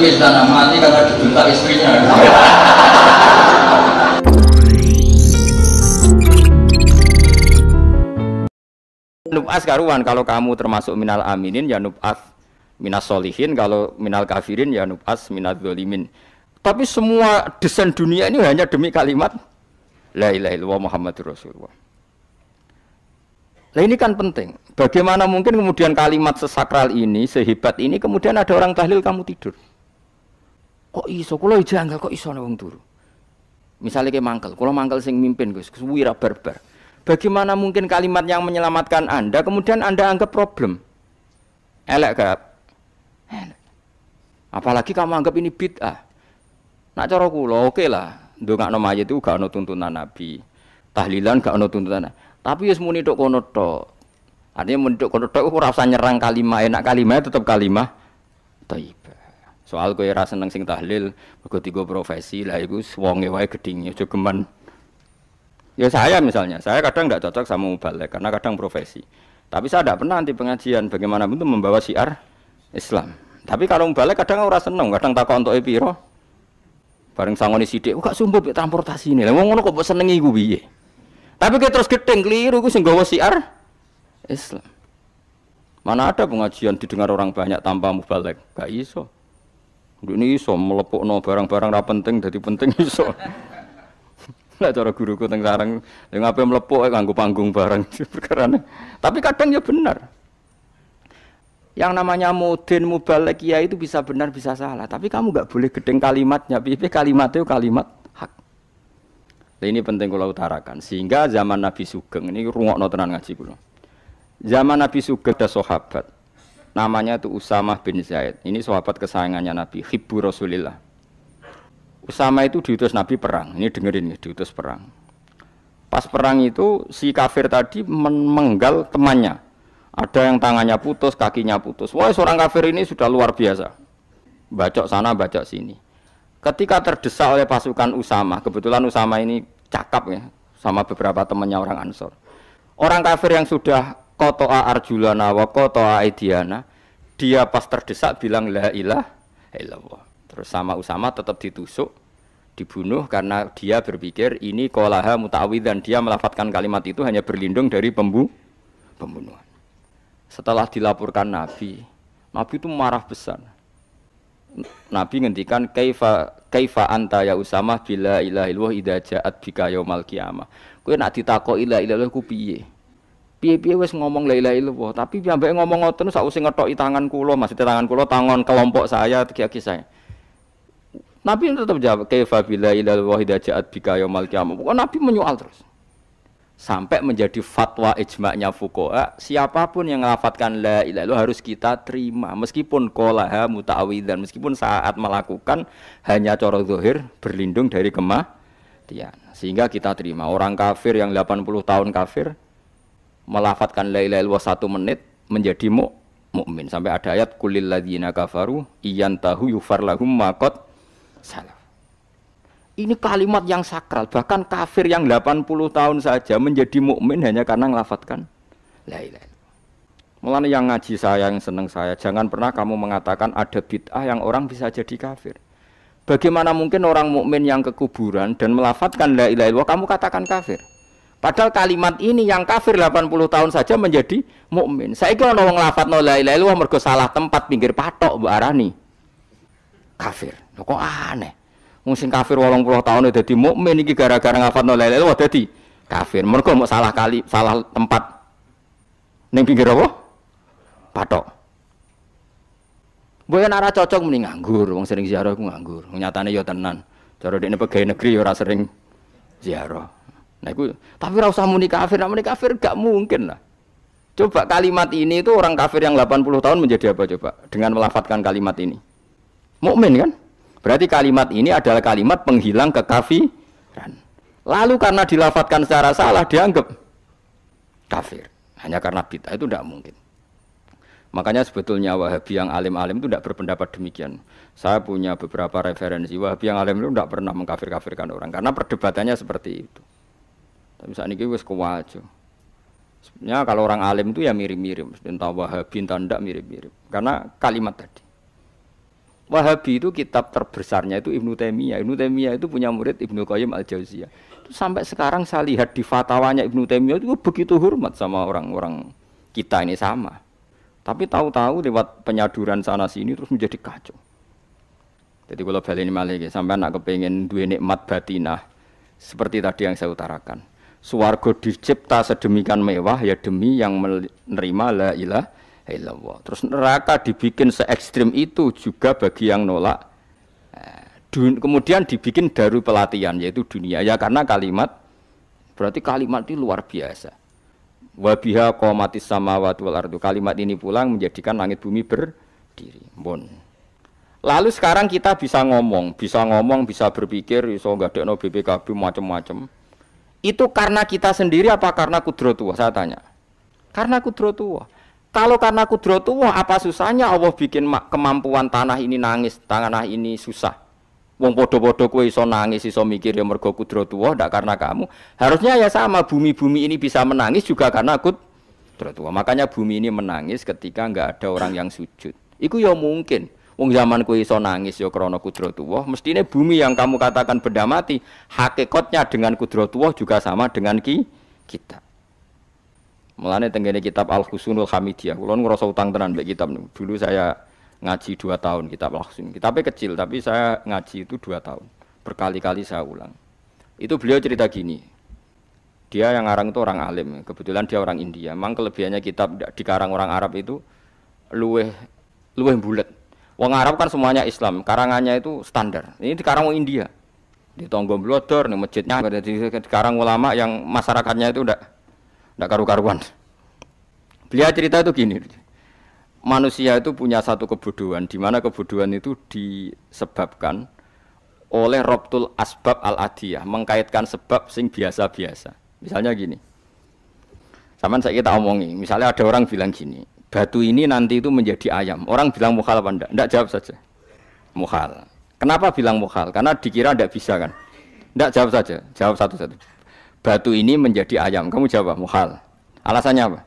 di sana mati karena dibuntak istrinya. Nub'as karuan, kalau kamu termasuk minal aminin ya nub'as minas solihin, kalau minal kafirin ya nub'as minal zolimin. Tapi semua desain dunia ini hanya demi kalimat la ilaha illallah Muhammadur Rasulullah. Nah ini kan penting. Bagaimana mungkin kemudian kalimat sesakral ini, sehebat ini, kemudian ada orang tahlil kamu tidur. Kok iso? Kulo janggal kok iso wong turu. Misalnya kayak mangkel, kulo mangkel sing mimpin Gus, wira barbar. Bagaimana mungkin kalimat yang menyelamatkan Anda kemudian Anda anggap problem? Elek gak? Elek. Apalagi kamu anggap ini bid'ah. Nak cara kula oke lah, ndongakno mayit itu gak ono tuntunan Nabi. Tahlilan gak ono tuntunan. Tapi wis muni tok kono tok. Artinya muni tok kono tok ora usah nyerang kalimah, enak kalimah tetap kalimah thayyibah. Soal kowe ora seneng sing tahlil mergo tiga profesi lah iku wonge wae gedhinge aja geman. Ya saya misalnya, saya kadang tidak cocok sama mubalek karena kadang profesi. Tapi saya tidak pernah anti pengajian, bagaimana itu membawa syiar Islam. Tapi kalau mubalek kadang orang seneng, kadang takut untuk epiro. Bareng sangoni sidik, kok sumpah transportasi ini. Lah wong ngono kok senengi iku piye? Tapi kita terus gedeng keliru iku sing gawa syiar Islam. Mana ada pengajian didengar orang banyak tanpa mubalek? Gak iso. Ini iso melepukno barang-barang ra penting dadi penting iso. Lah cara guruku teng sareng yang ngapain melepuk nganggo panggung barang perkarane. Tapi kadang ya benar. Yang namanya mudin mubalek ya itu bisa benar bisa salah, tapi kamu enggak boleh gedeng kalimatnya. Piye kalimatnya kalimat hak. Nah, ini penting kula utarakan sehingga zaman Nabi Sugeng ini rungokno tenan ngaji kula. Zaman Nabi Sugeng ada sahabat namanya itu Usamah bin Zaid. Ini sahabat kesayangannya Nabi, hibbu Rasulillah. Usama itu diutus Nabi perang. Ini dengerin nih, diutus perang. Pas perang itu si kafir tadi menggal temannya. Ada yang tangannya putus, kakinya putus. Wah, seorang kafir ini sudah luar biasa. Bacok sana, bacok sini. Ketika terdesak oleh pasukan Usama, kebetulan Usama ini cakap ya, sama beberapa temannya orang Ansor. Orang kafir yang sudah qata'a arjulana wa qata'a aidiana, dia pas terdesak bilang la ilaha illallah. Terus sama Usama tetap ditusuk, dibunuh karena dia berpikir ini qolaha muta'awwidzan, dia melafadzkan kalimat itu hanya berlindung dari pembunuhan. Setelah dilaporkan Nabi itu marah besar. Nabi ngendikan kaifa anta ya Usama bila ilaha illallah idza ja'at bika yaumal qiyamah. Kowe nak ditakoki la ilaha illallah ku piye? Piye-piye wis ngomong la ilaha illallah, tapi piyambake ngomong ngoten sakwise ngetoki tangan kula, maksudnya tangan kula tangan kelompok saya, kaki saya. Nabi tetap jawab kaifa bila ilal wahida ja'at bika yaumal qiyamah. Pokoknya Nabi menyoal terus. Sampai menjadi fatwa ijma'nya fuqaha, siapapun yang melafadzkan la ilaha illallah harus kita terima meskipun qolaha muta'awwidzan, meskipun saat melakukan hanya cara zahir berlindung dari kematian. Sehingga kita terima. Orang kafir yang 80 tahun kafir melafadzkan la ilaha illallah 1 menit menjadi mukmin. Sampai ada ayat kulil ladzina kafaru iyantahu yufar lahum ma qad salaf. Ini kalimat yang sakral, bahkan kafir yang 80 tahun saja menjadi mukmin hanya karena melafadzkan la ilaha illallah. Mulane yang ngaji saya, yang seneng saya, jangan pernah kamu mengatakan ada bid'ah yang orang bisa jadi kafir. Bagaimana mungkin orang mukmin yang ke kuburan dan melafadzkan la ilaha illallah kamu katakan kafir? Padahal kalimat ini yang kafir 80 tahun saja menjadi mukmin. Saiki ana wong nglafadzno la ilaha illallah mergo salah tempat pinggir patok mbok arani kafir. Lho kok aneh. Wong sing kafir 80 tahun dadi mukmin iki gara-gara nglafadzno la ilaha illallah dadi kafir. Mergo mok salah tempat ning pinggir apa? Patok. Mbok yen ora cocok muni nganggur, wong sering ziarah ku nganggur. Nyatane ya tenan. Cara dekne pegawai negeri ya ora sering ziarah. Nah, itu, tapi ora usah muni kafir, muni kafir gak mungkin lah. Coba kalimat ini itu orang kafir yang 80 tahun menjadi apa coba dengan melafadzkan kalimat ini? Mukmin kan? Berarti kalimat ini adalah kalimat penghilang kekafiran. Lalu karena dilafadzkan secara salah dianggap kafir. Hanya karena bid'ah itu tidak mungkin. Makanya sebetulnya Wahabi yang alim-alim itu tidak berpendapat demikian. Saya punya beberapa referensi Wahabi yang alim itu tidak pernah mengkafir-kafirkan orang karena perdebatannya seperti itu. Tapi saat ini wis kuwajo. Sebenarnya kalau orang alim itu ya mirip-mirip, entah Wahabi entah tidak mirip-mirip. Karena kalimat tadi. Wahabi itu kitab terbesarnya itu Ibnu Taimiyah. Ibnu Taimiyah itu punya murid Ibnu Qayyim Al-Jauziyah. Itu sampai sekarang saya lihat di fatwanya Ibnu Taimiyah itu begitu hormat sama orang-orang kita ini sama. Tapi tahu-tahu lewat penyaduran sana sini terus menjadi kacau. Jadi kalau baleni malih sampai nak kepengen duwe nikmat batinah seperti tadi yang saya utarakan. Swarga dicipta sedemikian mewah ya demi yang menerima la ilaha illallah. Terus neraka dibikin se ekstrim itu juga bagi yang nolak. Kemudian dibikin daru pelatihan yaitu dunia ya karena kalimat berarti kalimat itu luar biasa. Wa biha qamatis samawati wal ardu. Kalimat ini pulang menjadikan langit bumi berdiri. Bon. Lalu sekarang kita bisa ngomong, bisa berpikir, iso ngadekno BPKB macam-macam. Itu karena kita sendiri apa karena kudratullah? Saya tanya. Karena kudratullah. Kalau karena kudratullah, apa susahnya Allah bikin kemampuan tanah ini nangis, tanah ini susah. Wong podo-podo kowe iso nangis, iso mikir ya mergo kudratullah, ndak karena kamu. Harusnya ya sama, bumi-bumi ini bisa menangis juga karena kudratullah. Makanya bumi ini menangis ketika enggak ada orang yang sujud. Iku ya mungkin. Wong zaman kowe iso nangis ya krana kudratullah, mestine bumi yang kamu katakan benda mati, hakikatnya dengan kudratullah juga sama dengan kita. Mulane tenggene kitab Al-Husunul Hamidiyah, kula ngrasa utang tenan mbek kitab niku. Dulu saya ngaji 2 tahun kitab Al-Husun. Kitabnya kecil tapi saya ngaji itu 2 tahun. Berkali-kali saya ulang. Itu beliau cerita gini. Dia yang ngarang itu orang alim, kebetulan dia orang India. Memang kelebihannya kitab dikarang orang Arab itu luweh bulet. Wong Arab kan semuanya Islam, karangannya itu standar. Ini dikarang wong India. Di Tonggo Blodor, di masjidnya, dikarang ulama yang masyarakatnya itu ndak karu-karuan. Beliau cerita itu gini. Manusia itu punya satu kebodohan, di mana kebodohan itu disebabkan oleh robtul asbab al-adiyah, mengkaitkan sebab sing biasa-biasa. Misalnya gini. Sama saya kita omongi, misalnya ada orang bilang gini. Batu ini nanti itu menjadi ayam. Orang bilang mukhal apa enggak? Enggak, jawab saja. Mukhal. Kenapa bilang mukhal? Karena dikira enggak bisa kan? Enggak, jawab saja. Jawab satu-satu. Batu ini menjadi ayam. Kamu jawab mukhal. Alasannya apa?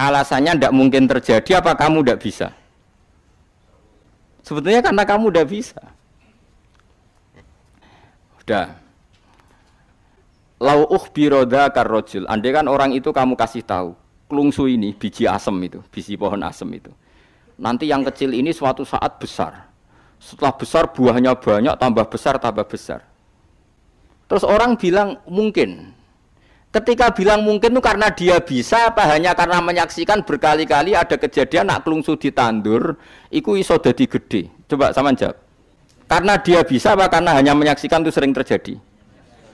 Alasannya enggak mungkin terjadi apa kamu enggak bisa? Sebetulnya karena kamu enggak bisa. Udah. Lau ukhbiro dzakar rajul. Andai kan orang itu kamu kasih tahu. Klungsu ini, biji asem itu, biji pohon asem itu. Nanti yang kecil ini suatu saat besar. Setelah besar buahnya banyak, tambah besar, tambah besar. Terus orang bilang mungkin. Ketika bilang mungkin itu karena dia bisa, apa hanya karena menyaksikan berkali-kali ada kejadian nak klungsu ditandur, iku iso dadi gede. Coba sama jawab. Karena dia bisa, apa karena hanya menyaksikan itu sering terjadi?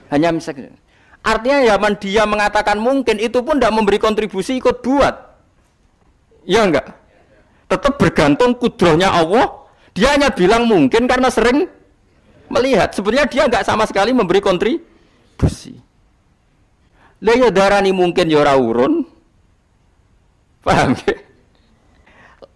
Hanya menyaksikan. Artinya zaman dia mengatakan mungkin itu pun tidak memberi kontribusi ikut buat. Ya enggak? Tetap bergantung kudrahnya Allah. Dia hanya bilang mungkin karena sering melihat. Sebenarnya dia enggak sama sekali memberi kontribusi. Lah ya darani mungkin ya ora urun. Paham ya?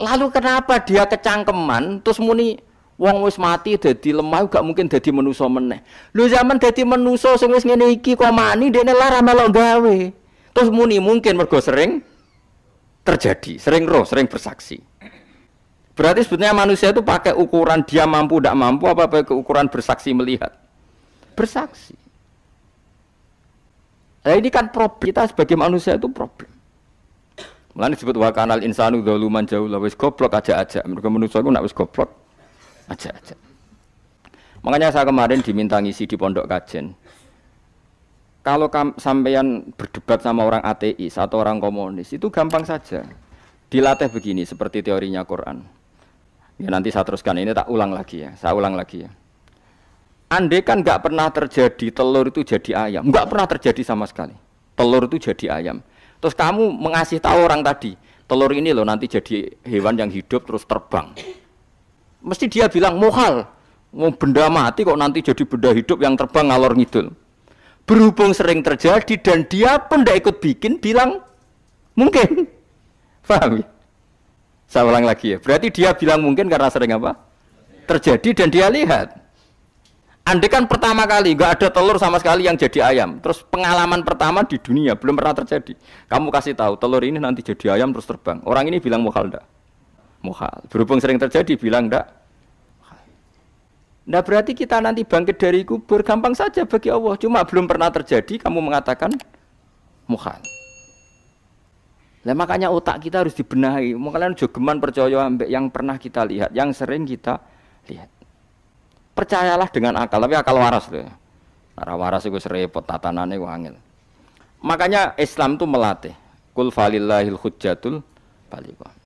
Lalu kenapa dia kecangkeman terus muni wong wis mati dadi lemah gak mungkin dadi manusa meneh. Lho zaman dadi manusa sing wis ngene iki kok mani dekne lara melok gawe. Terus muni mungkin mergo sering terjadi, sering roh, sering bersaksi. Berarti sebetulnya manusia itu pakai ukuran dia mampu tidak mampu apa pakai ukuran bersaksi melihat. Bersaksi. Nah ini kan problem kita sebagai manusia itu problem. Mulane disebut wa kanal insanu dzaluman jahula wis goblok aja-aja. Mergo manusia iku nek wis goblok aja. Makanya saya kemarin diminta ngisi di pondok kajen. Kalau sampeyan berdebat sama orang ateis atau orang komunis itu gampang saja. Dilatih begini seperti teorinya Quran. Ya nanti saya teruskan ini tak ulang lagi ya. Saya ulang lagi ya. Andai kan nggak pernah terjadi telur itu jadi ayam, nggak pernah terjadi sama sekali. Telur itu jadi ayam. Terus kamu mengasih tahu orang tadi, telur ini loh nanti jadi hewan yang hidup terus terbang. Mesti dia bilang mukhal, mau benda mati kok nanti jadi benda hidup yang terbang ngalor ngidul. Berhubung sering terjadi dan dia pun tidak ikut bikin, bilang mungkin. Paham ya? Saya ulang lagi ya. Berarti dia bilang mungkin karena sering apa? Terjadi dan dia lihat. Andai kan pertama kali nggak ada telur sama sekali yang jadi ayam, terus pengalaman pertama di dunia belum pernah terjadi. Kamu kasih tahu telur ini nanti jadi ayam terus terbang. Orang ini bilang mukhal enggak? muhal. Berhubung sering terjadi bilang ndak. Nah berarti kita nanti bangkit dari kubur gampang saja bagi Allah. Cuma belum pernah terjadi kamu mengatakan muhal. Nah makanya otak kita harus dibenahi. Makanya jogeman percaya ambek yang pernah kita lihat, yang sering kita lihat. Percayalah dengan akal, tapi akal waras loh. Cara waras itu serepot tatanannya wangil. Makanya Islam itu melatih. Kul falillahil hujjatul balighah.